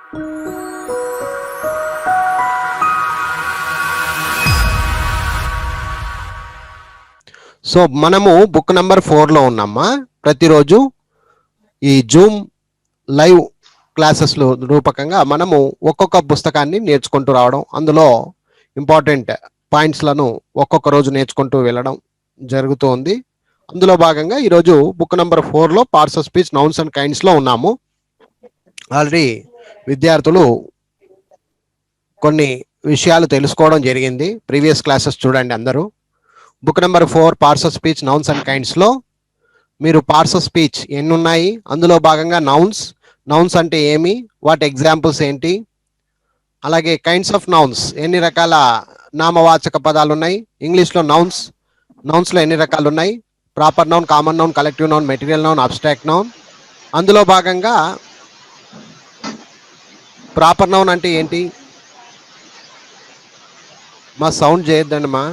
So మనము book number 4లో ఉన్నామా. ప్రతిరోజు ఈ జూమ్ లైవ్ క్లాసెస్లో రూపకంగా మనము ఒక్కొక్క పుస్తకాన్ని నేర్చుకుంటూ రావడం, అందులో ఇంపార్టెంట్ పాయింట్స్లను ఒక్కొక్క రోజు నేర్చుకుంటూ వెళ్ళడం జరుగుతోంది. అందులో భాగంగా ఈరోజు బుక్ నెంబర్ 4లో parts of speech, nouns and కైండ్స్లో ఉన్నాము. ఆల్రెడీ విద్యార్థులు కొన్ని విషయాలు తెలుసుకోవడం జరిగింది. ప్రీవియస్ క్లాసెస్ చూడండి అందరూ. Book number 4 parts of speech, nouns and కైండ్స్లో మీరు పార్ట్స్ ఆఫ్ స్పీచ్ ఎన్ని ఉన్నాయి, అందులో భాగంగా నౌన్స్ అంటే ఏమి, వాటి ఎగ్జాంపుల్స్ ఏంటి, అలాగే కైండ్స్ ఆఫ్ నౌన్స్ ఎన్ని రకాల నామవాచక పదాలు ఉన్నాయి, ఇంగ్లీష్లో నౌన్స్లో ఎన్ని రకాలు ఉన్నాయి, proper noun, common noun, collective noun, material noun, abstract noun. అందులో భాగంగా ప్రాపర్ నౌన్ అంటే ఏంటి, మా సౌండ్ చేయొద్దండి మా.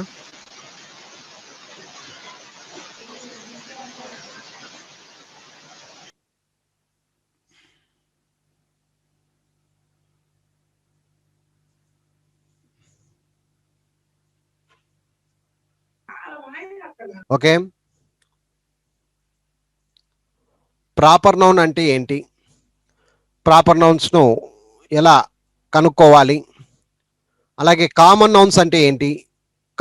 ఓకే, ప్రాపర్ నౌన్ అంటే ఏంటి, ప్రాపర్ నౌన్స్ను ఎలా కనుక్కోవాలి, అలాగే కామన్ నౌన్స్ అంటే ఏంటి,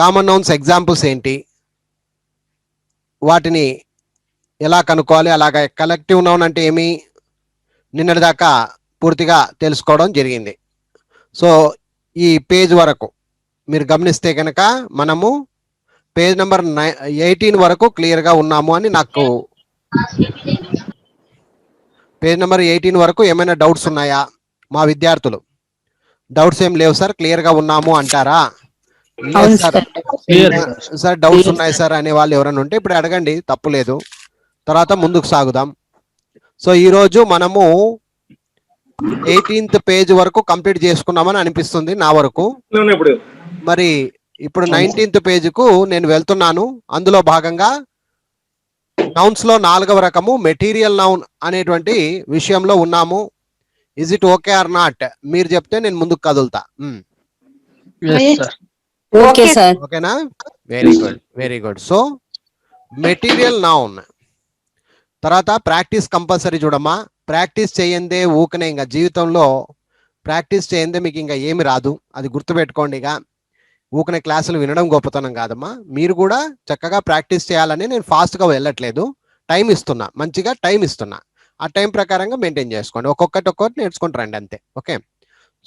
కామన్ నౌన్స్ ఎగ్జాంపుల్స్ ఏంటి, వాటిని ఎలా కనుక్కోవాలి, అలాగే కలెక్టివ్ నౌన్ అంటే ఏమి, నిన్నటిదాకా పూర్తిగా తెలుసుకోవడం జరిగింది. సో ఈ పేజ్ వరకు మీరు గమనిస్తే కనుక మనము పేజ్ నెంబర్ 18 వరకు క్లియర్గా ఉన్నాము అని నాకు. పేజ్ నెంబర్ 18 వరకు ఏమైనా డౌట్స్ ఉన్నాయా మా విద్యార్థులు? డౌట్స్ ఏం లేవు సార్, క్లియర్గా ఉన్నాము అంటారా? లేదు సార్, సార్ డౌట్స్ ఉన్నాయి సార్ అనే వాళ్ళు ఎవరైనా ఉంటే ఇప్పుడు అడగండి, తప్పులేదు. తర్వాత ముందుకు సాగుదాం. సో ఈరోజు మనము 18th పేజ్ వరకు కంప్లీట్ చేసుకున్నామని అనిపిస్తుంది నా వరకు. మరి ఇప్పుడు 19th పేజ్కు నేను వెళ్తున్నాను. అందులో భాగంగా నౌన్స్లో 4వ రకము మెటీరియల్ నౌన్ అనేటువంటి విషయంలో ఉన్నాము. Is it okay or not? మీరు చెప్తే నేను ముందుకు కదులుతా. ఓకేనా? Very good, very good. So material noun తర్వాత ప్రాక్టీస్ కంపల్సరీ. చూడమ్మా, ప్రాక్టీస్ చేయందే ఊకనే ఇంకా జీవితంలో ప్రాక్టీస్ చేయందే మీకు ఇంకా ఏమి రాదు, అది గుర్తుపెట్టుకోండి. ఇక ఊకనే క్లాసులు వినడం గొప్పతనం కాదమ్మా, మీరు కూడా చక్కగా ప్రాక్టీస్ చేయాలని నేను ఫాస్ట్గా వెళ్ళట్లేదు, టైం ఇస్తున్నా, మంచిగా టైం ఇస్తున్నా. ఆ టైం ప్రకారంగా మెయింటైన్ చేసుకోండి, ఒక్కొక్కటి నేర్చుకుంటారండి అంతే. ఓకే,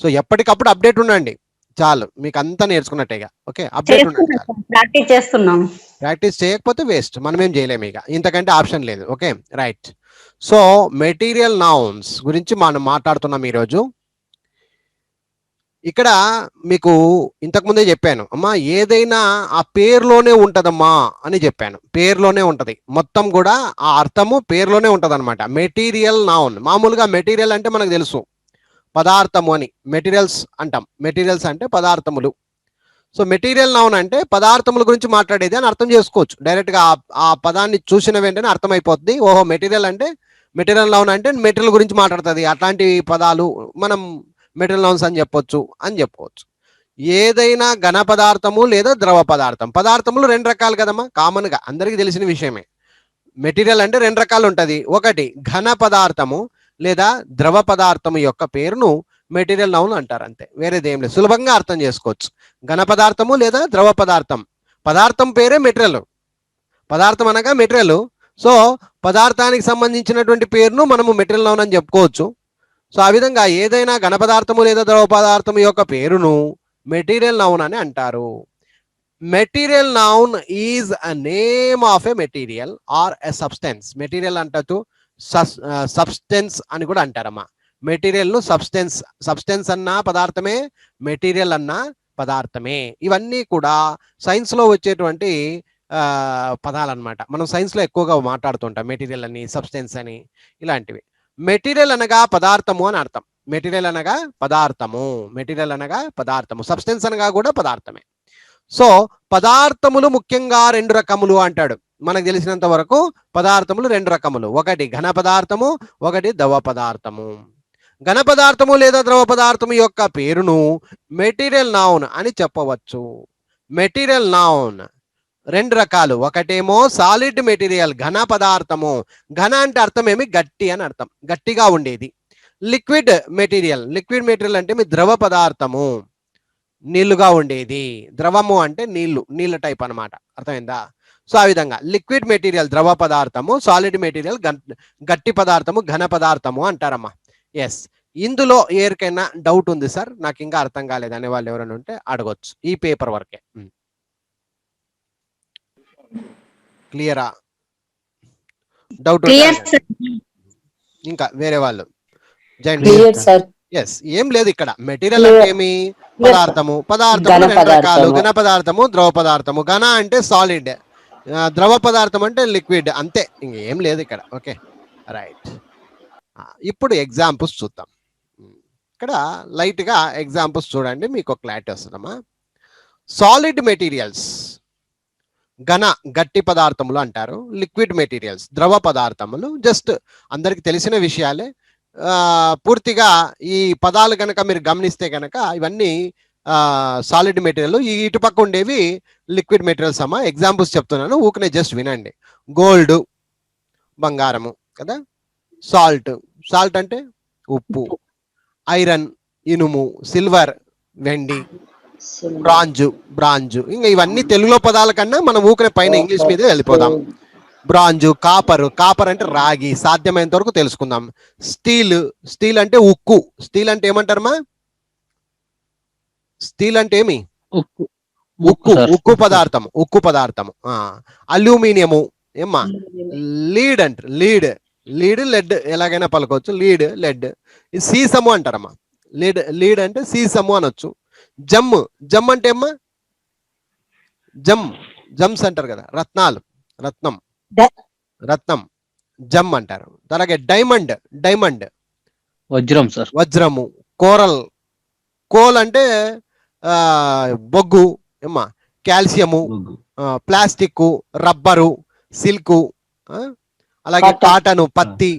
సో ఎప్పటికప్పుడు అప్డేట్ ఉండండి చాలు, మీకు అంతా నేర్చుకున్నట్టేగా. ఓకే, అప్డేట్ ఉండండి చాలు. ప్రాక్టీస్ చేస్తున్నాం, ప్రాక్టీస్ చేయకపోతే వేస్ట్, మనం ఏం చేయలేము ఇక, ఇంతకంటే ఆప్షన్ లేదు. Okay right. So material nouns గురించి మనం మాట్లాడుతున్నాం ఈరోజు. ఇక్కడ మీకు ఇంతకుముందే చెప్పాను అమ్మా, ఏదైనా ఆ పేరులోనే ఉంటదమ్మా అని చెప్పాను. పేరులోనే ఉంటది, మొత్తం కూడా ఆ అర్థము పేరులోనే ఉంటది అనమాట. మెటీరియల్ నౌన్, మామూలుగా మెటీరియల్ అంటే మనకు తెలుసు పదార్థము అని, మెటీరియల్స్ అంటాం. మెటీరియల్స్ అంటే పదార్థములు. సో మెటీరియల్ నౌన్ అంటే పదార్థముల గురించి మాట్లాడేది అని అర్థం చేసుకోవచ్చు. డైరెక్ట్గా ఆ పదాన్ని చూసిన వెంటనే అర్థమైపోద్ది, ఓహో మెటీరియల్ అంటే, మెటీరియల్ నౌన్ అంటే మెటీరియల్ గురించి మాట్లాడుతుంది, అట్లాంటి పదాలు మనం మెటీరియల్ నౌన్స్ అని చెప్పుకోవచ్చు. ఏదైనా ఘన పదార్థము లేదా ద్రవ పదార్థం. పదార్థములు 2 రకాలు కదమ్మా, కామన్గా అందరికీ తెలిసిన విషయమే. మెటీరియల్ అంటే 2 రకాలు ఉంటుంది. ఒకటి ఘన పదార్థము లేదా ద్రవ పదార్థము యొక్క పేరును మెటీరియల్ నౌన్ అంటారు, అంతే, వేరేదేం లేదు, సులభంగా అర్థం చేసుకోవచ్చు. ఘన పదార్థము లేదా ద్రవ పదార్థం, పదార్థం పేరే మెటీరియల్, పదార్థం అనగా మెటీరియల్. సో పదార్థానికి సంబంధించినటువంటి పేరును మనము మెటీరియల్ నౌన్ అని చెప్పుకోవచ్చు. సో ఆ విధంగా ఏదైనా ఘన పదార్థము లేదా ద్రవ పదార్థము యొక్క పేరును మెటీరియల్ నౌన్ అని అంటారు. Material noun is a name of a material or a substance. Material అంటూ సబ్స్టెన్స్ అని కూడా అంటారమ్మా. మెటీరియల్ ను సబ్స్టెన్స్ అన్నా పదార్థమే, మెటీరియల్ అన్నా పదార్థమే. ఇవన్నీ కూడా సైన్స్ లో వచ్చేటువంటి పదాలు అనమాట. మనం సైన్స్ లో ఎక్కువగా మాట్లాడుతుంటాం, మెటీరియల్ అని, సబ్స్టెన్స్ అని, ఇలాంటివి. మెటీరియల్ అనగా పదార్థము అని అర్థం. మెటీరియల్ అనగా పదార్థము, మెటీరియల్ అనగా పదార్థము, సబ్స్టెన్స్ అనగా కూడా పదార్థమే. సో పదార్థములు ముఖ్యంగా 2 రకములు అంటాడు. మనకు తెలిసినంత వరకు పదార్థములు 2 రకములు, ఒకటి ఘన పదార్థము, ఒకటి ద్రవ పదార్థము. ఘన పదార్థము లేదా ద్రవ పదార్థము యొక్క పేరును మెటీరియల్ నౌన్ అని చెప్పవచ్చు. మెటీరియల్ నౌన్ రెండు రకాలు. ఒకటేమో సాలిడ్ మెటీరియల్, ఘన పదార్థము. ఘన అంటే అర్థం ఏమి? గట్టి అని అర్థం, గట్టిగా ఉండేది. లిక్విడ్ మెటీరియల్, లిక్విడ్ మెటీరియల్ అంటే మీ ద్రవ పదార్థము, నీళ్లుగా ఉండేది. ద్రవము అంటే నీళ్లు, నీళ్ళ టైప్ అనమాట. అర్థమైందా? సో ఆ విధంగా లిక్విడ్ మెటీరియల్ ద్రవ పదార్థము, సాలిడ్ మెటీరియల్ గట్టి పదార్థము, ఘన పదార్థము అంటారమ్మా. ఎస్, ఇందులో ఎవరికైనా డౌట్ ఉంది సార్, నాకు ఇంకా అర్థం కాలేదు అనే వాళ్ళు ఎవరైనా ఉంటే అడగొచ్చు. ఈ పేపర్ వరకే. క్లియరా? డౌట్ ఇంకా వేరే వాళ్ళు? ఎస్, ఏం లేదు ఇక్కడ. మెటీరియల్ అంటే ఏమి? పదార్థము. పదార్థము రెండు రకాలు, ఘన పదార్థము, ద్రవ పదార్థము. ఘన అంటే సాలిడ్, ద్రవ పదార్థం అంటే లిక్విడ్, అంతే, ఇంకేం లేదు ఇక్కడ. Okay, right. ఇప్పుడు ఎగ్జాంపుల్స్ చూద్దాం. ఇక్కడ లైట్ గా ఎగ్జాంపుల్స్ చూడండి, మీకు క్లారిటీ వస్తుందమ్మా. సాలిడ్ మెటీరియల్స్ ఘన గట్టి పదార్థములు అంటారు. లిక్విడ్ మెటీరియల్స్ ద్రవ పదార్థములు. జస్ట్ అందరికి తెలిసిన విషయాలే. పూర్తిగా ఈ పదాలు కనుక మీరు గమనిస్తే కనుక ఇవన్నీ సాలిడ్ మెటీరియల్, ఈ ఇటుపక్క ఉండేవి లిక్విడ్ మెటీరియల్స్ అమ్మా. ఎగ్జాంపుల్స్ చెప్తున్నాను, ఊకనే జస్ట్ వినండి. గోల్డ్ బంగారము కదా. సాల్ట్, సాల్ట్ అంటే ఉప్పు. ఐరన్ ఇనుము. సిల్వర్ వెండి. Bronze, bronze. ఇంకా ఇవన్నీ తెలుగులో పదాల కన్నా మనం ఊకనే పైన ఇంగ్లీష్ మీదే వెళ్ళిపోదాం. బ్రాంజు. కాపర్, కాపర్ అంటే రాగి, సాధ్యమైనంత వరకు తెలుసుకుందాం. స్టీల్, స్టీల్ అంటే ఉక్కు. స్టీల్ అంటే ఏమంటారమ్మా? స్టీల్ అంటే ఏమి? ఉక్కు, ఉక్కు పదార్థం, ఉక్కు పదార్థము. అల్యూమినియము ఏమ్మా? లీడ్ అంటారు. లీడ్, లీడ్ లెడ్ ఎలాగైనా పలుకోవచ్చు. Lead led. సీసము అంటారమ్మా. లీడ్, లీడ్ అంటే సీసము అనొచ్చు. జమ్, జమ్ అంటే ఏమ్మా? జమ్, జమ్స్ అంటారు కదా, రత్నాలు, రత్నం, రత్నం, జమ్ అంటారు. అలాగే డైమండ్, డైమండ్ వజ్రం సార్, వజ్రము. కోరల్, కోల్ అంటే బొగ్గు ఏమ్మా? కాల్షియము. ప్లాస్టిక్, రబ్బరు, సిల్కు, అలాగే కాటను, పత్తి,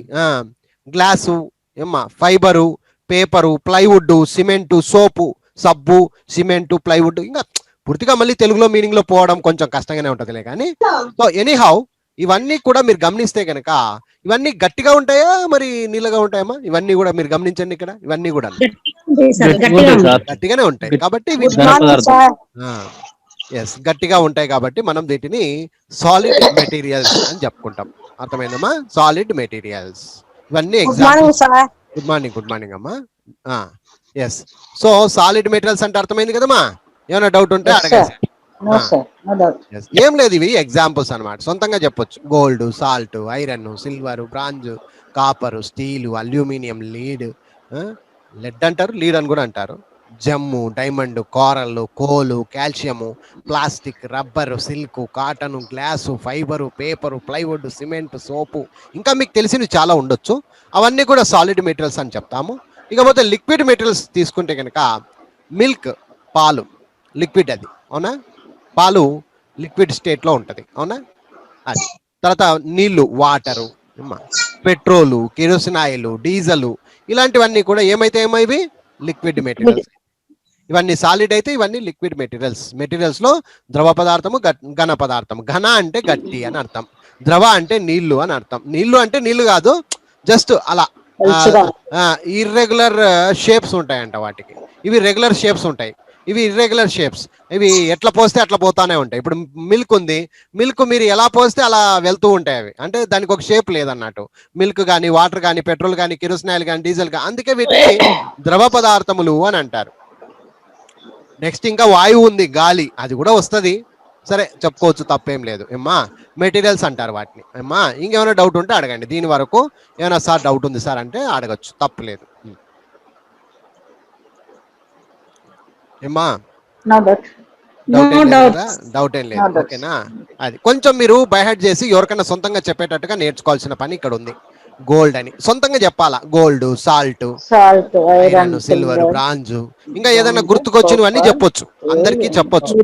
గ్లాసు ఏమ్మా? ఫైబరు, పేపరు, ప్లైవుడ్, సిమెంటు, సోపు, సబ్బు, సిమెంటు, ప్లైవుడ్. ఇంకా పూర్తిగా మళ్ళీ తెలుగులో మీనింగ్ లో పోవడం కొంచెం కష్టంగానే ఉంటుందిలే కానీ. సో ఎనీహౌ ఇవన్నీ కూడా మీరు గమనిస్తే కనుక ఇవన్నీ గట్టిగా ఉంటాయా మరి నీళ్ళగా ఉంటాయమ్మా? ఇవన్నీ కూడా మీరు గమనించండి ఇక్కడ. ఇవన్నీ కూడా గట్టిగానే ఉంటాయి కాబట్టి ఎస్, గట్టిగా ఉంటాయి కాబట్టి మనం వీటిని సాలిడ్ మెటీరియల్స్ అని చెప్పుకుంటాం. అర్థమైందమ్మా? Solid materials. ఇవన్నీ examples. Good morning, good morning అమ్మా. ఎస్, సో సాలిడ్ మెటీరియల్స్ అంటే అర్థమైంది కదమ్మా? ఏమైనా డౌట్ ఉంటే అడగండి. ఏం లేదు, ఇవి ఎగ్జాంపుల్స్ అనమాట, సొంతంగా చెప్పొచ్చు. Gold, salt, iron, silver, bronze, copper, steel, aluminium, lead, led అంటారు, లీడ్ అని కూడా అంటారు. Gem, diamond, coral, coal, calcium, plastic, rubber, silk, cotton, glass, fibre, paper, plywood, cement, soap, ఇంకా మీకు తెలిసినవి చాలా ఉండొచ్చు. అవన్నీ కూడా సాలిడ్ మెటీరియల్స్ అని చెప్తాము. ఇకపోతే లిక్విడ్ మెటీరియల్స్ తీసుకుంటే కనుక మిల్క్, పాలు లిక్విడ్, అది అవునా? పాలు లిక్విడ్ స్టేట్ లో ఉంటది, అవునా? అది. తర్వాత నీళ్లు, water, petrol, kerosene oil, diesel, ఇలాంటివన్నీ కూడా ఏమైతే ఏమైవి? Liquid materials. ఇవన్నీ సాలిడ్ అయితే ఇవన్నీ లిక్విడ్ మెటీరియల్స్. మెటీరియల్స్ లో ద్రవ పదార్థము, ఘన పదార్థము. ఘన అంటే గట్టి అని అర్థం, ద్రవ అంటే నీళ్లు అని అర్థం. నీళ్లు అంటే నీళ్లు కాదు, జస్ట్ అలా ఇర్రెగ్యులర్ షేప్స్ ఉంటాయంట వాటికి. ఇవి రెగ్యులర్ షేప్స్ ఉంటాయి, ఇవి ఇర్రెగ్యులర్ షేప్స్. ఇవి ఎట్లా పోస్తే అట్లా పోతానే ఉంటాయి. ఇప్పుడు మిల్క్ ఉంది, మిల్క్ మీరు ఎలా పోస్తే అలా వెళ్తూ ఉంటాయి అవి, అంటే దానికి ఒక షేప్ లేదన్నట్టు. మిల్క్ కానీ, వాటర్ కానీ, పెట్రోల్ కానీ, కిరోసిన్ ఆయిల్ కానీ, డీజిల్ కానీ, అందుకే వీటిని ద్రవ పదార్థములు అని అంటారు. నెక్స్ట్ ఇంకా వాయువు ఉంది, గాలి, అది కూడా వస్తుంది, సరే చెప్పుకోవచ్చు, తప్పేం లేదు. ఏమ్మా? మెటీరియల్స్ అంటారు వాటిని. ఏమ్మా ఇంకేమైనా డౌట్ ఉంటే అడగండి. దీని వరకు ఏమైనా సార్ డౌట్ ఉంది సార్ అంటే అడగచ్చు, తప్పలేదు. ఏమ్మా? డౌట్ ఏం లేదు, ఓకేనా? అది కొంచెం మీరు బైహార్ట్ చేసి ఎవరికైనా సొంతంగా చెప్పేటట్టుగా నేర్చుకోవాల్సిన పని ఇక్కడ ఉంది. గోల్డ్ అని సొంతంగా చెప్పాలా. Gold, salt, iron, silver, bronze, ఇంకా ఏదైనా గుర్తుకొచ్చినవన్నీ చెప్పొచ్చు, అందరికీ చెప్పొచ్చు.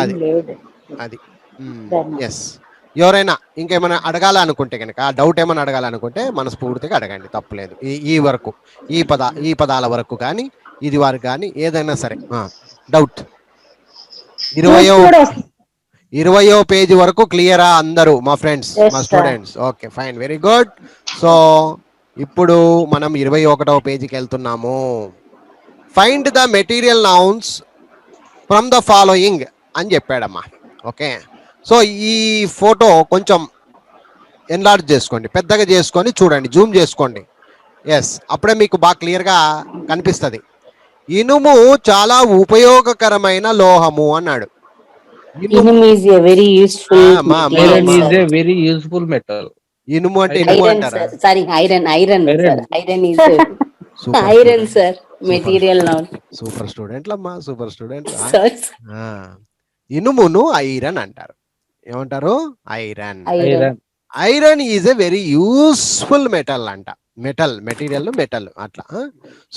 అది అది ఎస్. ఎవరైనా ఇంకేమైనా అడగాలనుకుంటే కనుక డౌట్ ఏమైనా అడగాలనుకుంటే మనస్ఫూర్తిగా అడగండి, తప్పులేదు. ఈ వరకు ఈ పదాల వరకు కానీ ఇది వరకు కానీ ఏదైనా సరే డౌట్ 20వ పేజీ వరకు క్లియరా అందరూ మా ఫ్రెండ్స్, మా students? Okay, fine, very good. So ఇప్పుడు మనం 21వ పేజీకి వెళ్తున్నాము. Find the material nouns from the following అని చెప్పాడమ్మా. ఓకే, సో ఈ ఫోటో కొంచెం ఎన్లార్జ్ చేసుకోండి, పెద్దగా చేసుకొని చూడండి, జూమ్ చేసుకోండి. ఎస్, అప్పుడే మీకు బాగా క్లియర్గా కనిపిస్తుంది. ఇనుము చాలా ఉపయోగకరమైన లోహము అన్నాడు. Inum is a very useful Iron material, is sir. a very useful metal. ఇనుము అంటే ఇనుము Iron, అంటారా? sir. Sorry, iron, sir. Iron is a super iron, sir. Material noun. Super స్టూడెంట్లమ్మా, సూపర్ స్టూడెంట్. Sir. ఇనుమును ఐరన్ అంటారు. ఏమంటారు? Iron. Iron. Iron is a very useful metal అంట. Material metal అట్లా.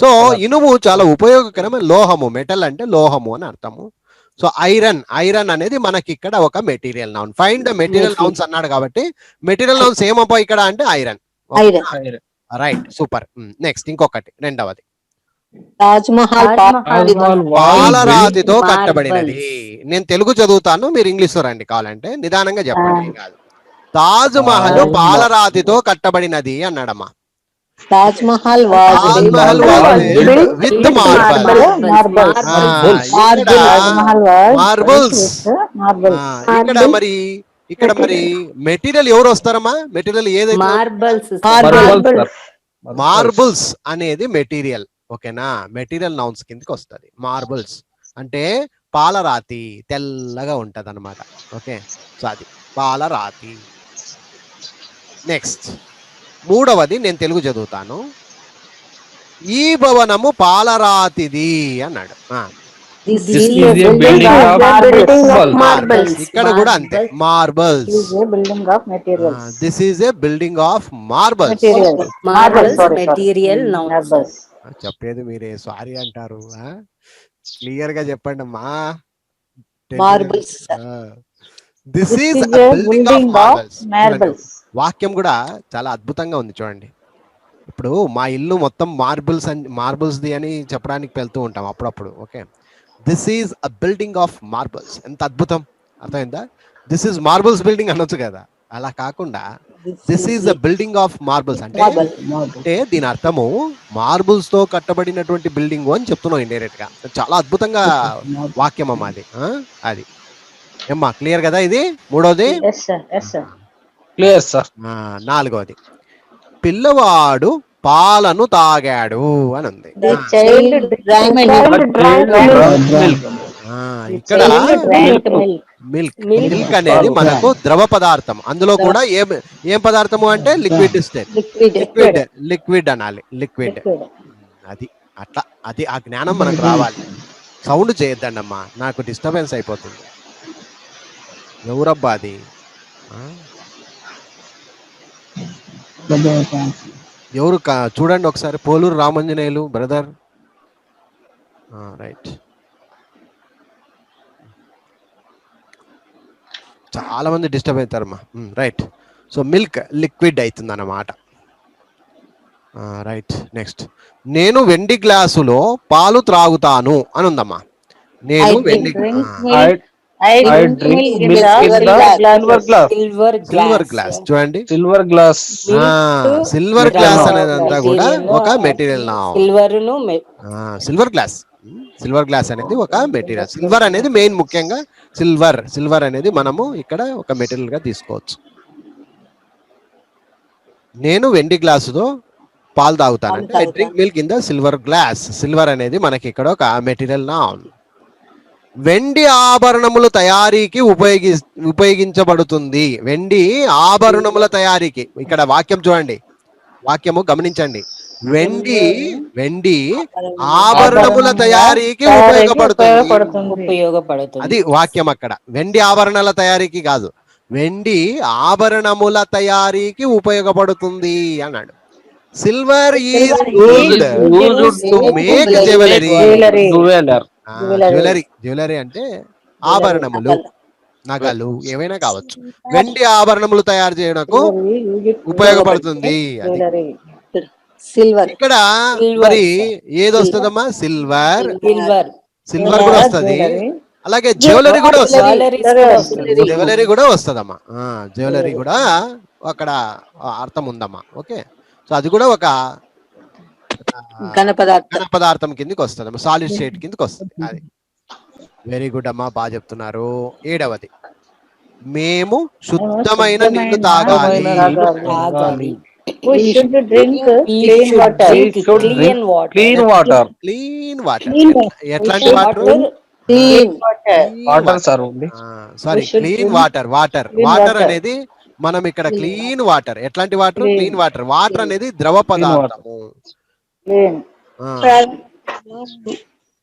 సో ఇనుము చాలా ఉపయోగకరమైన లోహము. మెటల్ అంటే లోహము అని అర్థము. సో ఐరన్ అనేది మనకి ఇక్కడ ఒక material noun. Find the material nouns అన్నాడు కాబట్టి మెటీరియల్ నౌన్స్ ఏమబ్బా ఇక్కడ అంటే ఐరన్. Right, super. నెక్స్ట్ ఇంకొకటి, రెండవది Taj Mahal. పాలరాతితో కట్టబడినది. నేను తెలుగు చదువుతాను, మీరు ఇంగ్లీష్ లో రండి, కావాలంటే నిదానంగా చెప్పండి, ఏం కాదు. తాజ్ మహల్ పాలరాతితో కట్టబడినది అన్నాడమ్మా. Taj Mahal was built with marbles. ఇక్కడ మరి మెటీరియల్ ఎవరు వస్తారమ్మా? మెటీరియల్ ఏదైతే మార్బుల్స్ అనేది మెటీరియల్. ఓకేనా? మెటీరియల్ నౌన్స్ కిందకి వస్తుంది. మార్బుల్స్ అంటే పాలరాతి, తెల్లగా ఉంటది అనమాట. ఓకే, సో అది పాలరాతి. నెక్స్ట్ మూడవది నేను తెలుగు చదువుతాను. ఈ భవనము పాలరాతిది అన్నాడు. ఇక్కడ కూడా అంతే, marbles. This is a building of marbles. చెప్పేది మీరే, సారీ అంటారు. క్లియర్ గా చెప్పండి అమ్మా. This is building of marbles. వాక్యం కూడా చాలా అద్భుతంగా ఉంది చూడండి. ఇప్పుడు మా ఇల్లు మొత్తం మార్బుల్స్ది అని చెప్పడానికి వెళ్తూ ఉంటాం అప్పుడప్పుడు. Okay, this is a building of marbles. ఎంత అద్భుతం, అర్థమైందా? దిస్ ఈజ్ మార్బుల్స్ బిల్డింగ్ అనొచ్చు కదా. అలా కాకుండా this is a building of marbles అంటే దీని అర్థము మార్బుల్స్ తో కట్టబడినటువంటి బిల్డింగ్ అని చెప్తున్నాం ఇండైరెక్ట్ గా. చాలా అద్భుతంగా వాక్యం అమ్మా అది. అది ఏమ్మా, క్లియర్ కదా? ఇది మూడోది. నాలుగోది, పిల్లవాడు పాలను తాగాడు అని ఉంది. ఇక్కడ మిల్క్ అనేది మనకు ద్రవ పదార్థం. అందులో కూడా ఏం పదార్థము అంటే లిక్విడ్ అనాలి. లిక్విడ్. అది అట్లా, అది ఆ జ్ఞానం మనకు రావాలి. సౌండ్ చేయొద్దండి అమ్మా, నాకు డిస్టర్బెన్స్ అయిపోతుంది. ఎవరబ్బా అది? ఎవరు చూడండి ఒకసారి. పోలూరు రామంజనేయులు బ్రదర్. రైట్, చాలా మంది డిస్టర్బ్ అవుతారమ్మా. రైట్, సో మిల్క్ లిక్విడ్ అవుతుంది అన్నమాట. రైట్, నెక్స్ట్, నేను వెండి గ్లాసులో పాలు త్రాగుతాను అని ఉందమ్మా. నేను వెండి సిల్వర్ గ్లాస్. చూడండి, సిల్వర్ గ్లాస్ అనేదంతా కూడా ఒక మెటీరియల్. సిల్వర్ గ్లాస్ అనేది ఒక మెటీరియల్. సిల్వర్ అనేది మెయిన్, ముఖ్యంగా సిల్వర్ అనేది మనము ఇక్కడ ఒక మెటీరియల్ గా తీసుకోవచ్చు. నేను వెండి గ్లాసుతో పాలు తాగుతానంటే I drink milk in the silver glass. Silver అనేది మనకి ఇక్కడ ఒక మెటీరియల్ నౌన్. వెండి ఆభరణముల తయారీకి ఉపయోగించబడుతుంది. వెండి ఆభరణముల తయారీకి. ఇక్కడ వాక్యం చూడండి, వాక్యము గమనించండి. వెండి ఆభరణముల తయారీకి ఉపయోగపడుతుంది. అది వాక్యం అక్కడ. వెండి ఆభరణాల తయారీకి కాదు, వెండి ఆభరణముల తయారీకి ఉపయోగపడుతుంది అన్నాడు. Silver is used to make jewellery. Jewellery అంటే ఆభరణములు. నగలు ఏవైనా కావచ్చు. వెండి ఆభరణములు తయారు చేయడానికి ఉపయోగపడుతుంది. అది సిల్వర్ ఇక్కడ మరి ఏది వస్తుందమ్మా? సిల్వర్. సిల్వర్ కూడా వస్తది. అలాగే జ్యువెలరీ కూడా వస్తుంది. జ్యువెలరీ కూడా వస్తుందమ్మా. జ్యువెలరీ కూడా అక్కడ అర్థం ఉందమ్మా. ఓకే, సో అది కూడా ఒక ఘన పదార్థం కిందకి వస్తుంది, సాలిడ్ స్టేట్ కిందకి వస్తుంది. అది వెరీ గుడ్ అమ్మా, బాగా చెప్తున్నారు. 7వది, మేము శుద్ధమైన నీళ్లు తాగాలి. We should drink clean water. Clean water. Clean water. ఎట్లాంటి water? Clean Water, sir, only. Sorry, clean water. Water అనేది మనం ఇక్కడ క్లీన్ వాటర్. ఎట్లాంటి వాటర్? Clean water. వాటర్ అనేది ద్రవ పదార్థము.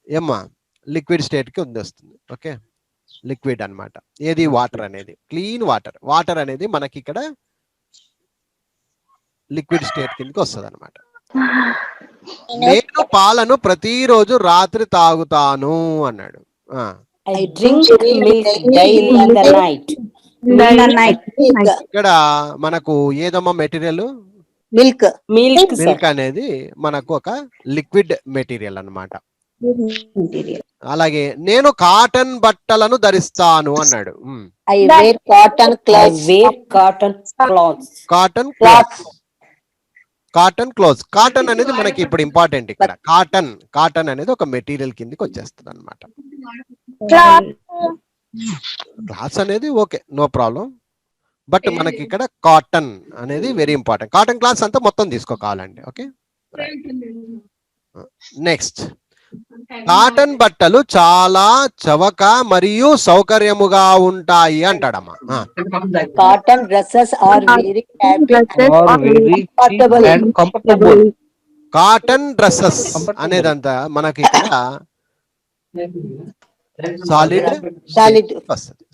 ఏమ్మా, లిక్విడ్ స్టేట్ కి వస్తుంది. ఓకే, లిక్విడ్ అన్నమాట. ఏది? వాటర్ అనేది క్లీన్ వాటర్. వాటర్ అనేది మనకి ఇక్కడ లిక్విడ్ స్టేట్ కిందకి వస్తుంది అనమాట. నేను పాలను ప్రతిరోజు రాత్రి తాగుతాను అన్నాడు. I drink milk daily in the night. ఇక్కడ మనకు ఏదమ్మా మెటీరియల్? Milk. మిల్క్ అనేది మనకు ఒక లిక్విడ్ మెటీరియల్ అన్నమాట. అలాగే నేను కాటన్ బట్టలను ధరిస్తాను అన్నాడు. I wear cotton clothes. Cotton clothes. Cotton అనేది మనకి ఇప్పుడు ఇంపార్టెంట్. ఇక్కడ కాటన్ అనేది ఒక మెటీరియల్ కిందకి వచ్చేస్తుంది అనమాట. క్లాత్స్ అనేది ఓకే, నో ప్రాబ్లం. బట్ మనకి ఇక్కడ కాటన్ అనేది వెరీ ఇంపార్టెంట్. కాటన్ క్లాత్స్ అంతా మొత్తం తీసుకోవాలండి. ఓకే, నెక్స్ట్, కాటన్ బట్టలు చాలా చవక మరియు సౌకర్యముగా ఉంటాయి అంటాడమ్మా. Cotton dresses are very Comfortable. Cotton dresses అనేదంతా మనకి ఇక్కడ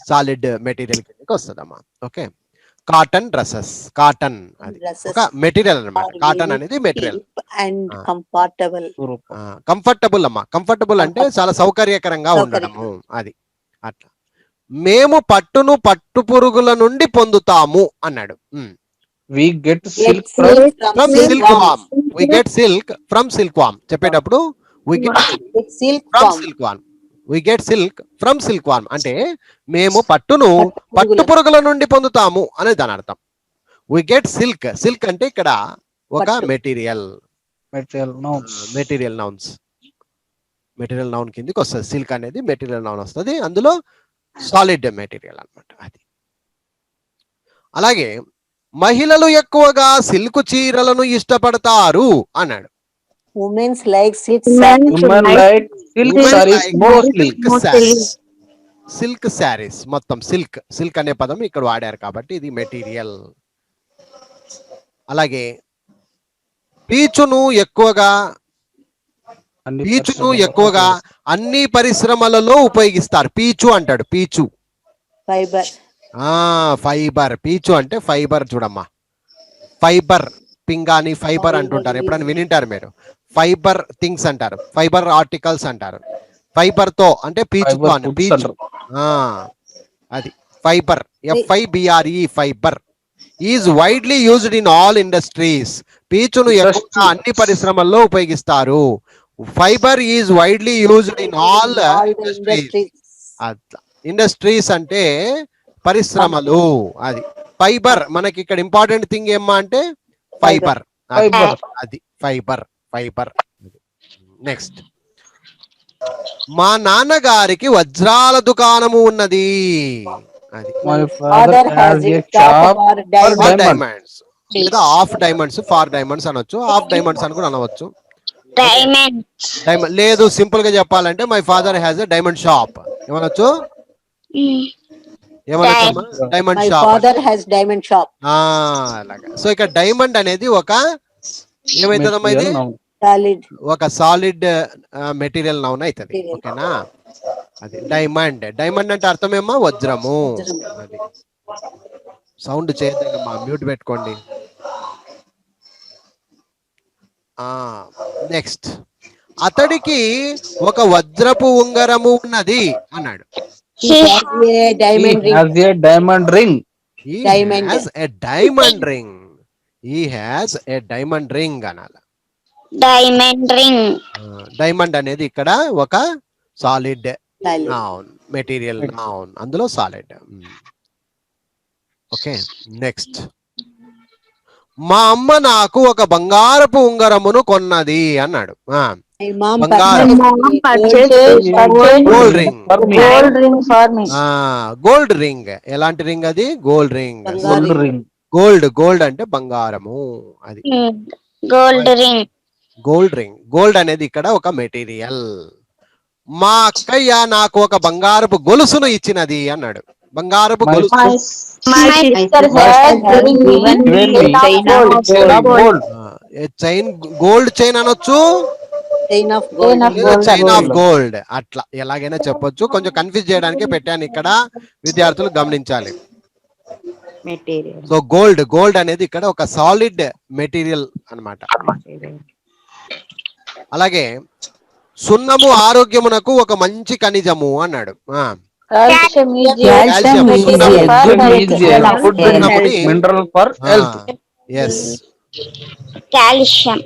సాలిడ్ మెటీరియల్ కిందకి వస్తుందమ్మా. Okay, cotton dresses. కాటన్ అది ఒక మెటీరియల్ అన్నమాట. కాటన్ అనేది మెటీరియల్. and comfortable. కంఫర్టబుల్ అమ్మా. కంఫర్టబుల్ అంటే చాలా సౌకర్యకరంగా ఉండడము. అది అట్లా. మేము పట్టు పురుగుల నుండి పొందుతాము అన్నాడు. We get silk from silkworm. We get silk from silkworm. చెప్పేటప్పుడు we get from silkworm. We get silk from silkworm అంటే మేము పట్టు పురుగుల నుండి పొందుతాము అనేది దాని అర్థం. వి గెట్ సిల్క్. సిల్క్ అంటే ఇక్కడ ఒక మెటీరియల్ నౌన్స్. మెటీరియల్ నౌన్ కిందకి వస్తుంది. సిల్క్ అనేది మెటీరియల్ నౌన్ వస్తుంది. అందులో సాలిడ్ మెటీరియల్ అన్నమాట. అది అలాగే మహిళలు ఎక్కువగా సిల్క్ చీరలను ఇష్టపడతారు అన్నాడు. Women like silk silk saris. మొత్తం సిల్క్ అనే పదం ఇక్కడ వాడారు కాబట్టి ఇది మెటీరియల్. అలాగే పీచును ఎక్కువగా అన్ని పరిశ్రమలలో ఉపయోగిస్తారు. పీచు అంటాడు. పీచు ఫైబర్. పీచు అంటే ఫైబర్. చూడమ్మా, ఫైబర్ పింగాని ఫైబర్ అంటుంటారు. ఎప్పుడైనా వినింటారు మీరు? ఫైబర్ థింగ్స్ అంటారు, ఫైబర్ ఆర్టికల్స్ అంటారు. ఫైబర్ తో అంటే పీచుతో అని. పీచు అది fibre. FIBRE fibre is widely used in all industries. పీచును ఎక్కువగా అన్ని పరిశ్రమల్లో ఉపయోగిస్తారు. Fibre is widely used in all industries అంటే పరిశ్రమలు. అది ఫైబర్. మనకి ఇక్కడ ఇంపార్టెంట్ థింగ్ ఏమ్మా అంటే ఫైబర్. అది ఫైబర్. నెక్స్ట్, మా నాన్నగారికి వజ్రాల దుకాణము ఉన్నది. అది డైమండ్స్ లేదా ఆఫ్ డైమండ్స్, ఫార్ డైమండ్స్ అనొచ్చు, ఆఫ్ డైమండ్స్ అని కూడా అనవచ్చు. డైమండ్ లేదు, సింపుల్ గా చెప్పాలంటే my father has a diamond shop. ఏమనొచ్చు? Diamond shop. అలాగా. సో ఇక్కడ డైమండ్ అనేది ఒక ఏమైతుందమ్మా? ఇది ఒక సాలిడ్ మెటీరియల్ నౌన్ అవుతుంది. ఓకేనా? అది డైమండ్. డైమండ్ అంటే అర్థం ఏమో వజ్రము. అది సౌండ్ చేయద్దమ్మా, మ్యూట్ పెట్టుకోండి. నెక్స్ట్, అతడికి ఒక వజ్రపు ఉంగరము ఉన్నది అన్నాడు. He has a diamond ring. has a diamond ring. He Diamond. has a diamond ring. He has a diamond ring అనాల. Diamond ring. డైమండ్ అనేది ఇక్కడ ఒక solid Solid. Noun, material noun, అందులో సాలిడ్. Okay, next. మా అమ్మ నాకు ఒక బంగారపు ఉంగరమును కొన్నది అన్నాడు. My mom బంగారం. purchased gold ring. For me. Gold ring for me. Gold ring. ఎలాంటి రింగ్ అది? Gold ring. బంగారు Gold ring. గోల్డ్, గోల్డ్ అంటే బంగారము. అది gold ring. Gold ring. Gold అనేది ఇక్కడ ఒక మెటీరియల్. మా అక్కయ్య నాకు ఒక బంగారపు గొలుసును ఇచ్చినది అన్నాడు. బంగారపు గొలుసు. My sister has given me Given me chain of chain of gold. gold. Chain, gold chain అనొచ్చు, chain of Chain gold. of లేదా gold. Chain of gold. అట్లా ఎలాగైనా చెప్పొచ్చు. కొంచెం కన్ఫ్యూజ్ చేయడానికే పెట్టాను ఇక్కడ, విద్యార్థులు గమనించాలి. Material. సో గోల్డ్, గోల్డ్ అనేది ఇక్కడ ఒక సాలిడ్ మెటీరియల్ అన్నమాట. అలాగే సున్నము ఆరోగ్యమునకు ఒక మంచి ఖనిజము అన్నాడు. Calcium is Calcium is a a Calcium is a for good health. mineral for health. Yes, calcium.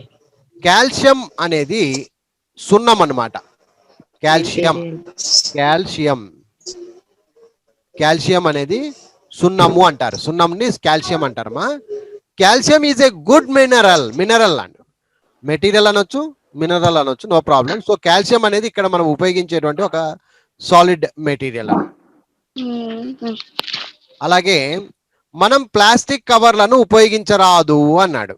Calcium అనేది సున్నం అన్నమాట. కాల్షియం, కాల్షియం, కాల్షియం అనేది సున్నము అంటారు. సున్నంని కాల్షియం అంటారమ్మా. Calcium is a good mineral. Mineral and material అనొచ్చు, మినరల్ అనొచ్చు, నో ప్రాబ్లం. సో కాల్షియం అనేది ఇక్కడ మనం ఉపయోగించేటువంటి ఒక సాలిడ్ మెటీరియల్. అలాగే మనం ప్లాస్టిక్ కవర్లను ఉపయోగించరాదు అన్నాడు.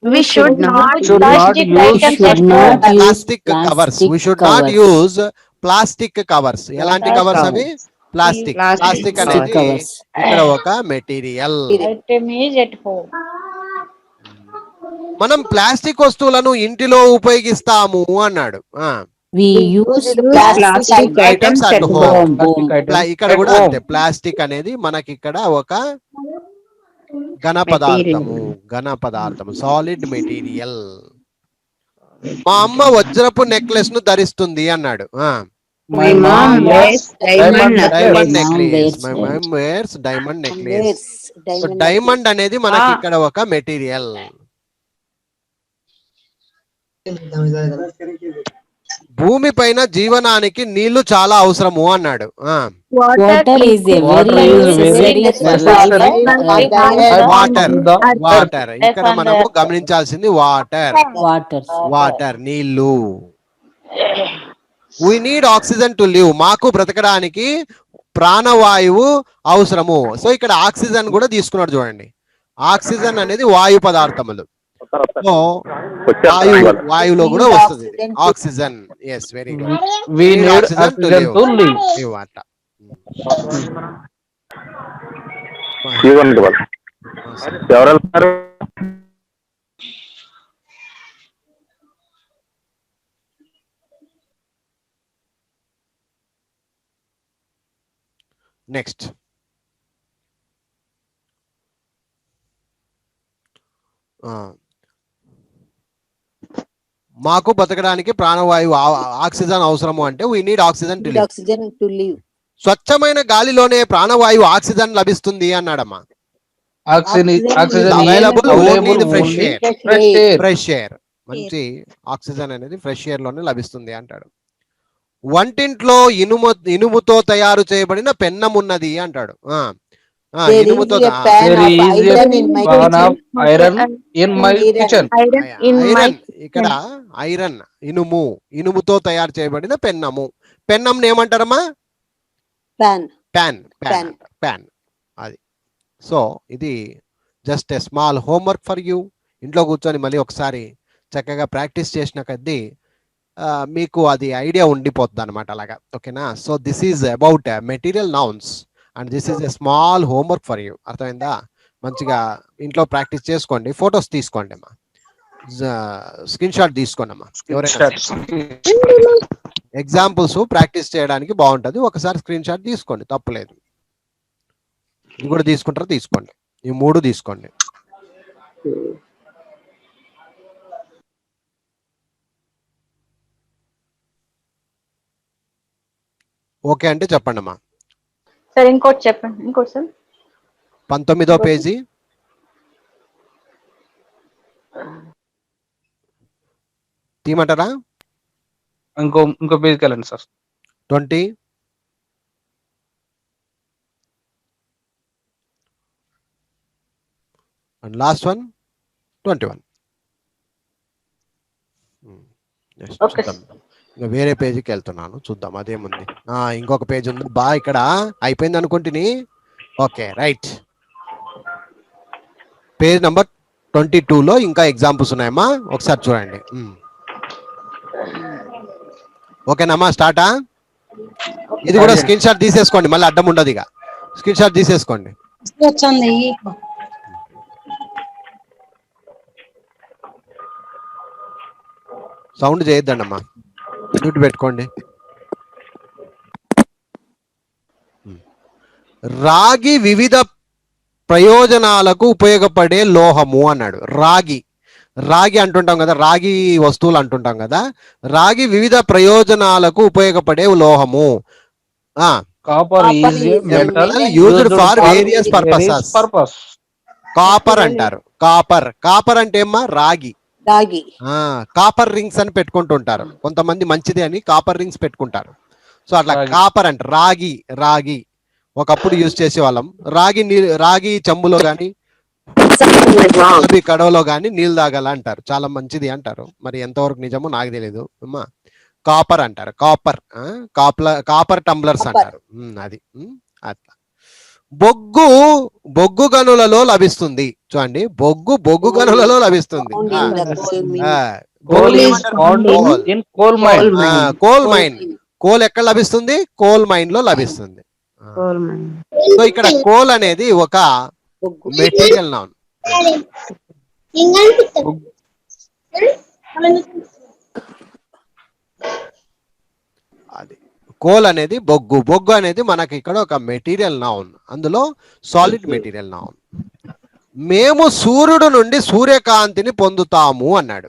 We should not Should not plastic use- items should at not home. Plastic covers. We should not use plastic covers. ఎలాంటి కవర్స్ అవి? ప్లాస్టిక్. ప్లాస్టిక్ అనేది covers. ఇక్కడ ఒక material. Item is at home. మనం ప్లాస్టిక్ వస్తువులను ఇంటిలో ఉపయోగిస్తాము అన్నాడు. We use plastic items at home. Plastic items ఇక్కడ at కూడా home. అంతే. ప్లాస్టిక్ అనేది మనకి ఇక్కడ ఒక ఘన పదార్థము, ఘన పదార్థము, సాలిడ్ మెటీరియల్. మా అమ్మ వజ్రపు నెక్లెస్ ను ధరిస్తుంది అన్నాడు. My mom wears diamond diamond necklace. Necklace. My mom wears diamond necklace. So diamond అనేది మనకి ఇక్కడ ఒక మెటీరియల్. భూమి పైన జీవనానికి నీళ్లు చాలా అవసరము అన్నాడు. Water is a Water very is very necessary. Water, The water. ఇక్కడ మనము గమనించాల్సింది వాటర్. water. వాటర్, నీళ్లు. we need oxygen to live. మాకు బ్రతకడానికి ప్రాణవాయువు అవసరము. సో ఇక్కడ ఆక్సిజన్ కూడా తీసుకున్నాడు చూడండి. ఆక్సిజన్ అనేది వాయు పదార్థములు. సో వాయువులో కూడా వస్తుంది oxygen. Yes, very good. we Need need oxygen to oxygen to live. అట్లా. ఎవరు వెళ్తున్నారు? నెక్స్ట్, మాకు బతకడానికి ప్రాణవాయువు ఆక్సిజన్ అవసరము అంటే we need oxygen to live. Oxygen to live. స్వచ్ఛమైన గాలిలోనే ప్రాణవాయువు ఆక్సిజన్ లభిస్తుంది అన్నాడమ్మా. Oxygen is Available only in the fresh only air. fresh air. Fresh air, మంచి ఆక్సిజన్ అనేది ఫ్రెష్ ఎయిర్ లోనే లభిస్తుంది అంటాడు. వంటింట్లో ఇనుముతో తయారు చేయబడిన పెన్నం ఉన్నది అంటాడు. There is ఇనుముతో a pan There of is iron in my a pan kitchen. of iron in my kitchen. Iron, ఇక్కడ ఐరన్, ఇనుము, ఇనుముతో తయారు చేయబడిన పెన్నము. పెన్నం ఏమంటారమ్మా? Pan. Pan, Pan. Pan, pan. అది. సో ఇది just a small homework for you. ఇంట్లో కూర్చొని మళ్ళీ ఒకసారి చక్కగా ప్రాక్టీస్ చేసిన కొద్దీ మీకు అది ఐడియా ఉండిపోతుంది అనమాట. అలాగా, ఓకేనా? So this is about material nouns and this is a small homework for you. అర్థమైందా? మంచిగా ఇంట్లో ప్రాక్టీస్ చేసుకోండి. ఫొటోస్ తీసుకోండి అమ్మా, స్క్రీన్ షాట్ తీసుకోండి అమ్మా. ఎవరైనా ఎగ్జాంపుల్స్ ప్రాక్టీస్ చేయడానికి బాగుంటది. ఒకసారి స్క్రీన్ షాట్ తీసుకోండి, తప్పులేదు. ఇది కూడా తీసుకుంటారా? తీసుకోండి. ఈ 3 తీసుకోండి. ఓకే అంటే చెప్పండి అమ్మా. సార్ ఇంకోటి చెప్పండి, ఇంకోటి సార్. 19వ పేజీ. తీయమంటారా? ఇంకో పేజ్కి వెళ్ళండి sir. 20. And last one 21. Okay. చూద్దాం. ఇంకా వేరే పేజీకి వెళ్తున్నాను, చూద్దాం అదేముంది. ఇంకొక పేజ్ ఉంది బా, ఇక్కడ అయిపోయింది అనుకుంటుని. Okay right. పేజ్ నంబర్ 22లో ఇంకా ఎగ్జాంపుల్స్ ఉన్నాయమ్మా, ఒకసారి చూడండి. ఓకేనమ్మా, స్టార్టా? ఇది కూడా స్క్రీన్ షాట్ తీసేసుకోండి, మళ్ళీ అడ్డం ఉండదు. ఇక స్క్రీన్ షాట్ తీసేసుకోండి. సౌండ్ చేయొద్దండి అమ్మా, మ్యూట్ పెట్టుకోండి. రాగి వివిధ ప్రయోజనాలకు ఉపయోగపడే లోహము అన్నాడు. రాగి అంటుంటాం కదా, రాగి వస్తువులు అంటుంటాం కదా. రాగి వివిధ ప్రయోజనాలకు ఉపయోగపడే లోహము. Copper is metal used for various purposes. Copper అంటారు. కాపర్ అంటే ఏమ్మా? రాగి. కాపర్ రింగ్స్ అని పెట్టుకుంటుంటారు కొంతమంది, మంచిది అని కాపర్ రింగ్స్ పెట్టుకుంటారు. సో అట్లా కాపర్ అంటే రాగి ఒకప్పుడు యూజ్ చేసే వాళ్ళం. రాగి చెంబులో గాని కడవలో గాని నీళ్ళు తాగాల అంటారు, చాలా మంచిది అంటారు. మరి ఎంతవరకు నిజమో నాకు తెలియదు అమ్మా. కాపర్ అంటారు, కాపర్ టంబ్లర్స్ అంటారు. అది అట్లా. బొగ్గు గనులలో లభిస్తుంది. చూడండి, బొగ్గు గనులలో లభిస్తుంది. Coal mine. కోల్ ఎక్కడ లభిస్తుంది? కోల్ మైన్ లో లభిస్తుంది. సో ఇక్కడ కోల్ అనేది ఒక మెటీరియల్ నౌన్. అది కోల్ అనేది బొగ్గు అనేది మనకి ఇక్కడ ఒక మెటీరియల్ నౌన్, అందులో సాలిడ్ మెటీరియల్ నౌన్. మేము సూర్యుడు నుండి సూర్యకాంతిని పొందుతాము అన్నాడు.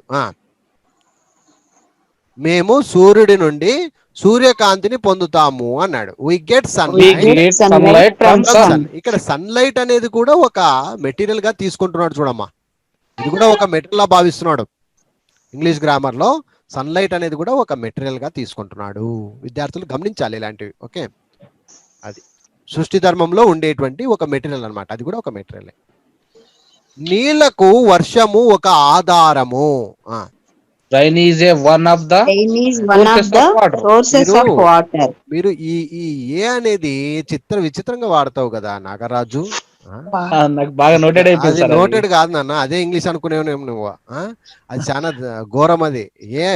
మేము సూర్యుడి నుండి సూర్యకాంతిని పొందుతాము అన్నాడు. We get sunlight from sun. ఇక్కడ సన్లైట్ అనేది కూడా ఒక మెటీరియల్ గా తీసుకుంటున్నాడు చూడమ్మా. ఇది కూడా ఒక మెటీరియల్ గా భావిస్తున్నాడు. ఇంగ్లీష్ గ్రామర్ లో సన్లైట్ అనేది కూడా ఒక మెటీరియల్ గా తీసుకుంటున్నాడు. విద్యార్థులు గమనించాలి ఇలాంటివి. ఓకే, అది సృష్టి ధర్మంలో ఉండేటువంటి ఒక మెటీరియల్ అన్నమాట. అది కూడా ఒక మెటీరియల్. నీళ్లకు వర్షము ఒక ఆధారము. Rain is one of the sources of water. మీరు ఈ ఏ అనేది విచిత్రంగా వాడతావు కదా నాగరాజు. నాకు బాగా నోటెడ్ అయిపోయింది. నోటెడ్ కాదు నాన్న, అదే ఇంగ్లీష్ అనుకునేవేమో నువ్వు. అది చాలా ఘోరం. అది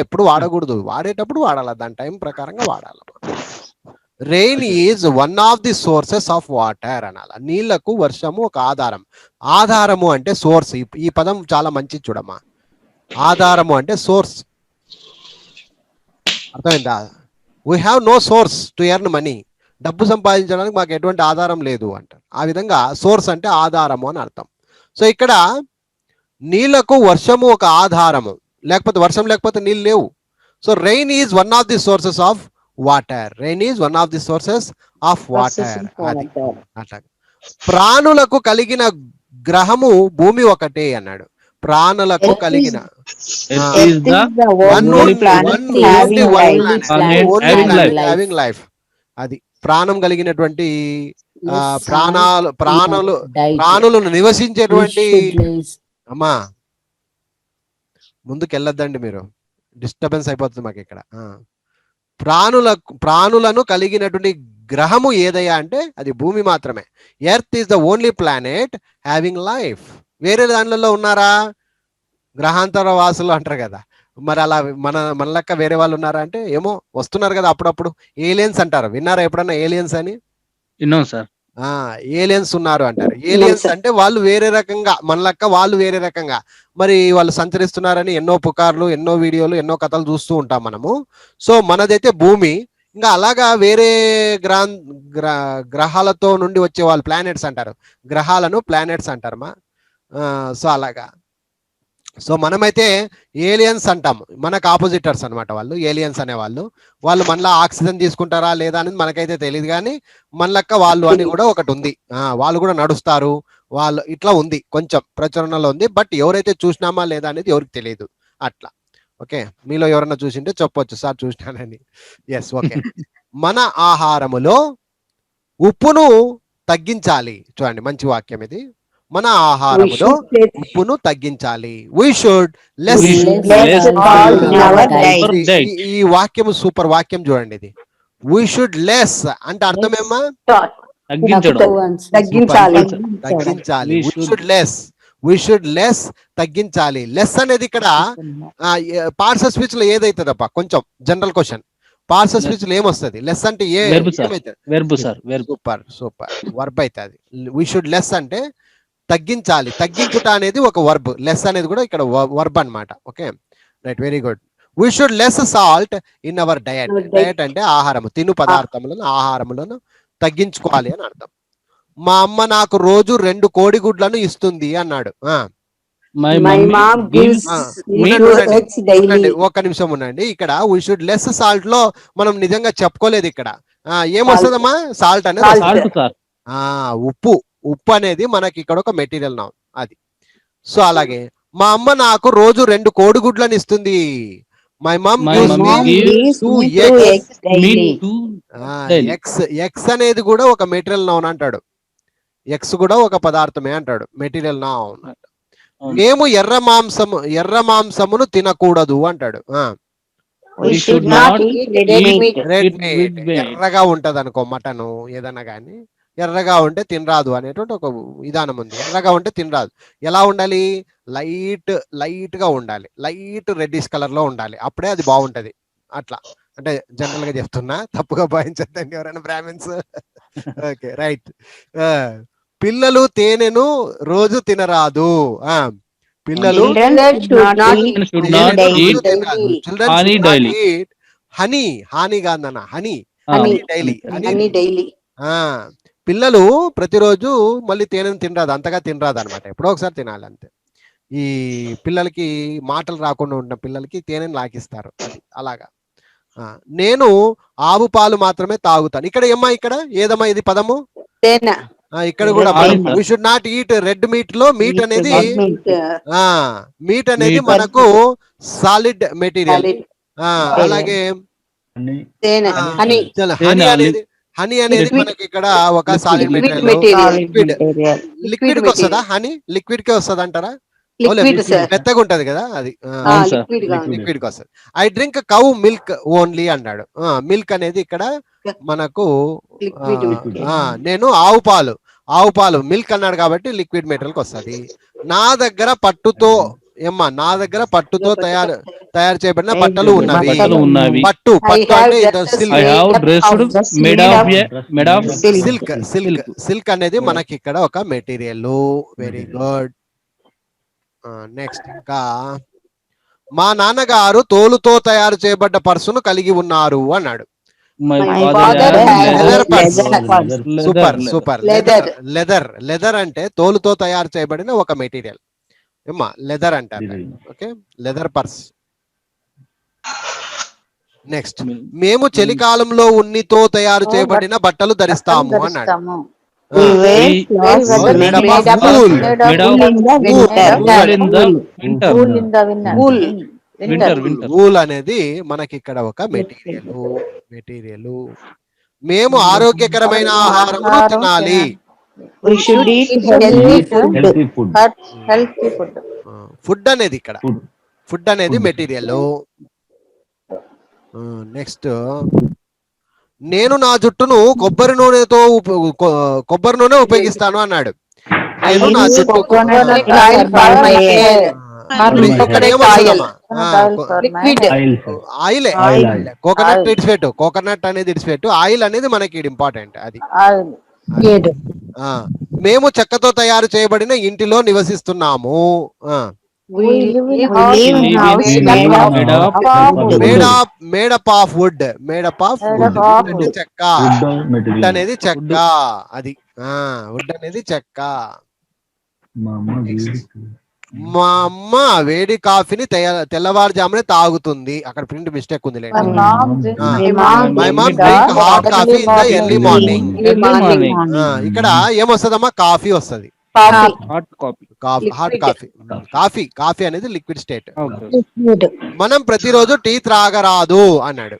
ఎప్పుడు వాడకూడదు, వాడేటప్పుడు వాడాలి, దాని టైం ప్రకారంగా వాడాలి. Rain is one of the sources of water అనాల. నీళ్లకు వర్షము ఒక ఆధారం. ఆధారము అంటే సోర్స్. ఈ పదం చాలా మంచిది చూడమ్మా. ఆధారము అంటే సోర్స్. అర్థమైందా? We have no source to earn money. డబ్బు సంపాదించడానికి మాకు ఎటువంటి ఆధారం లేదు అంటారు. ఆ విధంగా సోర్స్ అంటే ఆధారము అని అర్థం. సో ఇక్కడ నీళ్లకు వర్షము ఒక ఆధారము, లేకపోతే వర్షం లేకపోతే నీళ్ళు లేవు. So rain is one of the sources of water. Rain is one of the sources of water. అట్లా ప్రాణులకు కలిగిన గ్రహము భూమి ఒకటే అన్నాడు. ప్రాణులకు కలిగిన లైఫ్, అది ప్రాణం కలిగినటువంటి ప్రాణులను నివసించేటువంటి. అమ్మా ముందుకు వెళ్ళొద్దండి, మీరు డిస్టర్బెన్స్ అయిపోతుంది మాకు ఇక్కడ. ప్రాణులను కలిగినటువంటి గ్రహము ఏదయ్యా అంటే అది భూమి మాత్రమే. Earth is the only planet having life. వేరే దానిలో ఉన్నారా? గ్రహాంతర వాసులు అంటారు కదా, మరి అలా మన లెక్క వేరే వాళ్ళు ఉన్నారా అంటే ఏమో, వస్తున్నారు కదా అప్పుడప్పుడు. ఏలియన్స్ అంటారు, విన్నారా ఎప్పుడన్నా ఏలియన్స్ అని? విన్నాను సార్. ఏలియన్స్ ఉన్నారు అంటారు. ఏలియన్స్ అంటే వాళ్ళు వేరే రకంగా, మన లెక్క వాళ్ళు వేరే రకంగా మరి వాళ్ళు సంచరిస్తున్నారని ఎన్నో పుకార్లు, ఎన్నో వీడియోలు, ఎన్నో కథలు చూస్తూ ఉంటాం మనము. సో మనదైతే భూమి. ఇంకా అలాగా వేరే గ్రహాలతో నుండి వచ్చే వాళ్ళు ప్లానెట్స్ అంటారు. గ్రహాలను ప్లానెట్స్ అంటారమ్మా. సో అలాగా సో మనమైతే ఏలియన్స్ అంటాం, మనకు ఆపోజిటర్స్ అన్నమాట వాళ్ళు, ఏలియన్స్ అనేవాళ్ళు. వాళ్ళు మనలా ఆక్సిజన్ తీసుకుంటారా లేదా అనేది మనకైతే తెలియదు, కానీ మనలక్క వాళ్ళు అని కూడా ఒకటి ఉంది. వాళ్ళు కూడా నడుస్తారు, వాళ్ళు ఇట్లా ఉంది, కొంచెం ప్రచురణలో ఉంది. బట్ ఎవరైతే చూసినామా లేదా అనేది ఎవరికి తెలియదు అట్లా. ఓకే, మీలో ఎవరన్నా చూసింటే చెప్పొచ్చు, సార్ చూసినానని. Yes, okay. మన ఆహారములో ఉప్పును తగ్గించాలి. చూడండి, మంచి వాక్యం ఇది. మన ఆహారములో ఉప్పును తగ్గించాలి. we should less ఈ వాక్యం సూపర్ వాక్యం చూడండి ఇది. we should less అంటే అర్థమేమా? తగ్గించాలి. తగ్గించాలి. we should less తగ్గించాలి. లెస్ అనేది ఇక్కడ పార్ట్స్ ఆఫ్ స్పీచ్ లో ఏదైతుందప్ప, కొంచెం general question. Parts of speech లో ఏమొస్తుంది? లెస్ అంటే సూపర్ సూపర్ వర్బ్ అవుతుంది. we should less అంటే తగ్గించాలి. తగ్గించుట అనేది ఒక వర్బ్, లెస్ అనేది కూడా ఇక్కడ వర్బ్ అన్నమాట. Okay, right, very good. we should less salt in our diet. Diet అంటే ఆహారము, తిను పదార్థములను, ఆహారములను తగ్గించుకోవాలి అని అర్థం. మా అమ్మ నాకు రోజు 2 కోడిగుడ్లను ఇస్తుంది అన్నాడు. ఒక్క నిమిషం ఉండండి. ఇక్కడ we should less salt లో మనం నిజంగా చెప్పుకోలేదు. ఇక్కడ ఏమొస్తుందమ్మా? సాల్ట్ అనేది ఉప్పు. ఉప్పు అనేది మనకి ఇక్కడ ఒక మెటీరియల్ నౌన్ అది. సో అలాగే మా అమ్మ నాకు రోజు 2 కోడిగుడ్లను ఇస్తుంది. మై మమ్ ఎక్స్ అనేది కూడా ఒక మెటీరియల్ నౌన్ అంటాడు. ఎక్స్ కూడా ఒక పదార్థమే అంటాడు, మెటీరియల్ నౌన్. మేము ఎర్ర మాంసమును తినకూడదు అంటాడు. రెడ్ మీట్ ఎర్రగా ఉంటది అనుకో, మటను ఏదన్నా కానీ ఎర్రగా ఉంటే తినరాదు అనేటువంటి ఒక విధానం ఉంది. ఎర్రగా ఉంటే తినరాదు. ఎలా ఉండాలి? లైట్ గా ఉండాలి, లైట్ రెడ్డిష్ కలర్ లో ఉండాలి, అప్పుడే అది బాగుంటది. అట్లా అంటే జనరల్ గా చెప్తున్నా, తప్పుగా భావించద్దండి ఎవరైనా బ్రాహ్మిన్స్. Okay, right. పిల్లలు తేనెను రోజు తినరాదు. పిల్లలు హనీ కాదన్న, హనీ డైలీ. పిల్లలు ప్రతిరోజు మళ్ళీ తేనెను తినరాదు, అంతగా తినరాదు అనమాట. ఎప్పుడో ఒకసారి తినాలి అంతే. ఈ పిల్లలకి మాటలు రాకుండా ఉన్న పిల్లలకి తేనెను లాకిస్తారు, అది అలాగా. నేను ఆవు పాలు మాత్రమే తాగుతాను. ఇక్కడ ఏమ్మా, ఇక్కడ ఏదమ్మా ఇది పదము? ఇక్కడ కూడా we should not eat red meat లో మీట్ అనేది మనకు సాలిడ్ మెటీరియల్. అలాగే హనీ అనేది మనకి ఇక్కడ ఒక సాలిడ్ మెటీరియల్. లిక్విడ్ కి వస్తుందా హనీ? లిక్విడ్ కే వస్తుంది అంటారా? మెత్తగా ఉంటది కదా అది, లిక్విడ్ కి వస్తుంది. I drink cow milk only అన్నాడు. మిల్క్ అనేది ఇక్కడ మనకు నేను ఆవు పాలు మిల్క్ అన్నాడు కాబట్టి లిక్విడ్ మెటీరియల్ కి వస్తుంది. నా దగ్గర పట్టుతో తయారు చేయబడిన బట్టలు ఉన్నవి. పట్టు అంటే సిల్క్ అనేది మనకి ఇక్కడ ఒక మెటీరియల్. Very good. నెక్స్ట్, ఇంకా మా నాన్నగారు తోలుతో తయారు చేయబడ్డ పర్సును కలిగి ఉన్నారు అన్నాడు. సూపర్. లెదర్ అంటే తోలుతో తయారు చేయబడిన ఒక మెటీరియల్. ఏమ్మా, లెదర్ అంటారు. Okay, leather purse. నెక్స్ట్, మేము చలికాలంలో ఉన్నితో తయారు చేయబడిన బట్టలు ధరిస్తాము అన్నాడు. వూల్ అనేది మనకి ఇక్కడ ఒక మెటీరియల్. మేము ఆరోగ్యకరమైన ఆహారమును తినాలి. ఫుడ్ అనేది ఇక్కడ ఫుడ్ అనేది మెటీరియల్. నెక్స్ట్, నేను నా జుట్టును కొబ్బరి నూనె ఉపయోగిస్తాను అన్నాడు. నేను నా జుట్టు ఆయిలే, కోకోనట్ ఇడిచిపెట్టు, కోకోనట్ అనేది ఇడిచిపెట్టు, ఆయిల్ అనేది మనకి ఇంపార్టెంట్. అది మేము చెక్కతో తయారు చేయబడిన ఇంటిలో నివసిస్తున్నాము. మేడప్ ఆఫ్ వుడ్ చెక్క. వుడ్ అనేది చెక్క, అది వుడ్ అనేది చెక్క. మా అమ్మ వేడి కాఫీని తెల్లవారుజామునే తాగుతుంది. అక్కడ ప్రింట్ మిస్టేక్ ఉంది లేండి. My mom drink hot coffee in the early morning. ఇక్కడ ఏమొస్తుందమ్మా? కాఫీ వస్తుంది. Hot coffee. కాఫీ అనేది లిక్విడ్ స్టేట్. మనం ప్రతిరోజు టీ త్రాగరాదు అన్నాడు.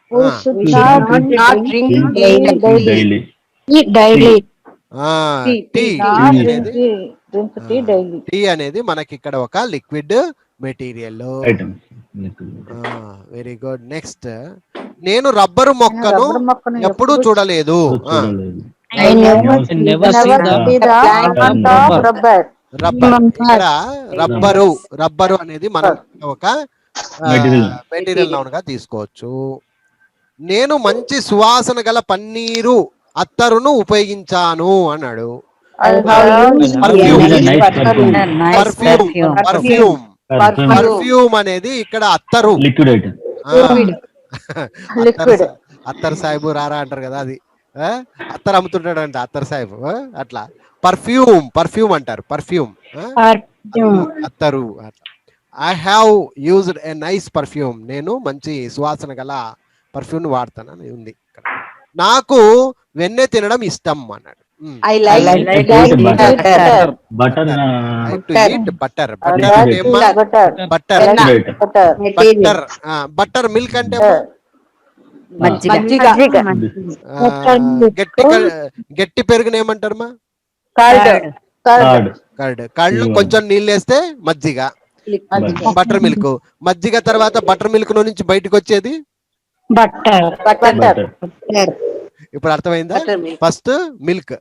టీ అనేది మనకి ఇక్కడ ఒక liquid material. Very good. Next, నేను రబ్బరు మొక్కను ఎప్పుడూ చూడలేదు. ఇక్కడ రబ్బరు అనేది మనం ఒక మెటీరియల్ నౌన్ గా తీసుకోవచ్చు. నేను మంచి సువాసన గల పన్నీరు అత్తరును ఉపయోగించాను అన్నాడు. పర్ఫ్యూమ్ అనేది ఇక్కడ అత్తరు. అత్తర్ సాహిబు రారా అంటారు కదా, అది అత్తర్ అమ్ముతుంటాడు అంట అత్తర్ సాహిబు. అట్లా పర్ఫ్యూమ్ అంటారు. పర్ఫ్యూమ్ అత్తరు. I have used a nice perfume. నేను మంచి సువాసన గల పర్ఫ్యూమ్ వాడతాను అని ఉంది. నాకు వెన్నె తినడం ఇష్టం అన్నాడు. బట్టర్ మిల్క్ అంటే గట్టి పెరుగుని ఏమంటారు? కళ్ళు కొంచెం నీళ్ళు వేస్తే మజ్జిగ, బటర్ మిల్క్. మజ్జిగ తర్వాత బటర్ మిల్క్ నుంచి బయటకు వచ్చేది ఇప్పుడు అర్థమైందా? ఫస్ట్ మిల్క్,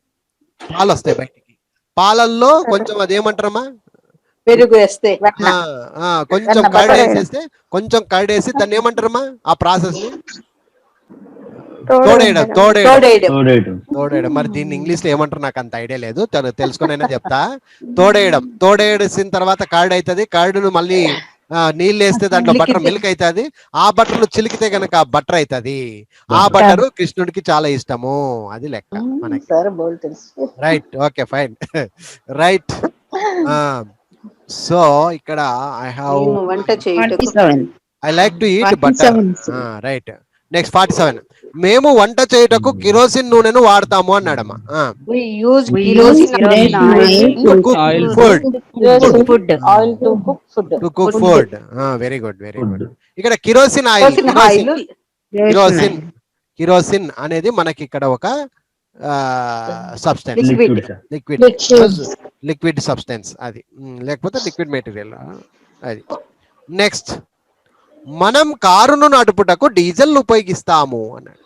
పాలు వస్తాయి బయటికి. పాలల్లో కొంచెం అదేమంటారమ్మా? పెరుగు వేస్తే కొంచెం కర్డ్ వేసేస్తే, కొంచెం కర్డ్ వేసి దాన్ని ఏమంటారమ్మా? ఆ ప్రాసెస్ ని తోడేయడం. మరి దీన్ని ఇంగ్లీష్ లో ఏమంటారు నాకు అంత ఐడియా లేదు, తెలుసుకునైనా చెప్తా. తోడేసిన తర్వాత కర్డ్ అవుతుంది. కర్డ్ మళ్ళీ నీళ్ళు వేస్తే దాంట్లో బటర్ మిల్క్ అవుతుంది. ఆ బటర్ చిలికితే గనక బటర్ అవుతుంది. ఆ బటర్ కృష్ణుడికి చాలా ఇష్టము. అది లెక్క మనకి. Right, okay, fine, right. So ఇక్కడ I like to eat butter. Right. Next 47. మేము వంట చేయుటకు కిరోసిన్ నూనెను వాడతాము అన్నాడమ్మా. Very good, very good. ఇక్కడ కిరోసిన్ ఆయిల్, కిరోసిన్ అనేది మనకి ఇక్కడ ఒక సబ్స్టెన్స్, లిక్విడ్ సబ్స్టెన్స్ అది, లేకపోతే లిక్విడ్ మెటీరియల్ అది. నెక్స్ట్, మనం కారును నడుపుటకు డీజిల్ ఉపయోగిస్తాము అన్నాడు.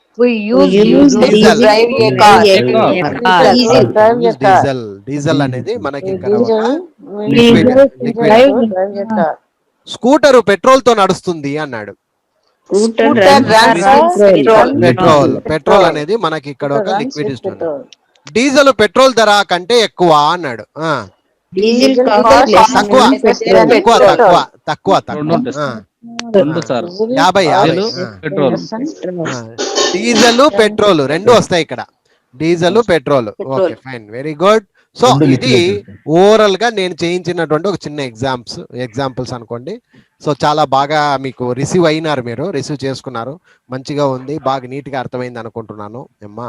డీజిల్ అనేది మనకి ఇక్కడ స్కూటరు పెట్రోల్ తో నడుస్తుంది అన్నాడు. పెట్రోల్ అనేది మనకి ఇక్కడ ఒక లిక్విడ్ ఇస్తుంది. డీజిల్ పెట్రోల్ ధర కంటే ఎక్కువ అన్నాడు. తక్కువ 50. డీజిల్ పెట్రోల్ రెండు వస్తాయి ఇక్కడ. Diesel petrol. Okay, fine, very good. So ఇది ఓవరాల్ గా నేను చేయించినటువంటి ఒక చిన్న ఎగ్జాంపుల్స్ అనుకోండి. సో చాలా బాగా మీకు రిసీవ్ అయినారు, మీరు రిసీవ్ చేసుకున్నారు, మంచిగా ఉంది, బాగా నీట్ గా అర్థమైంది అనుకుంటున్నాను అమ్మా.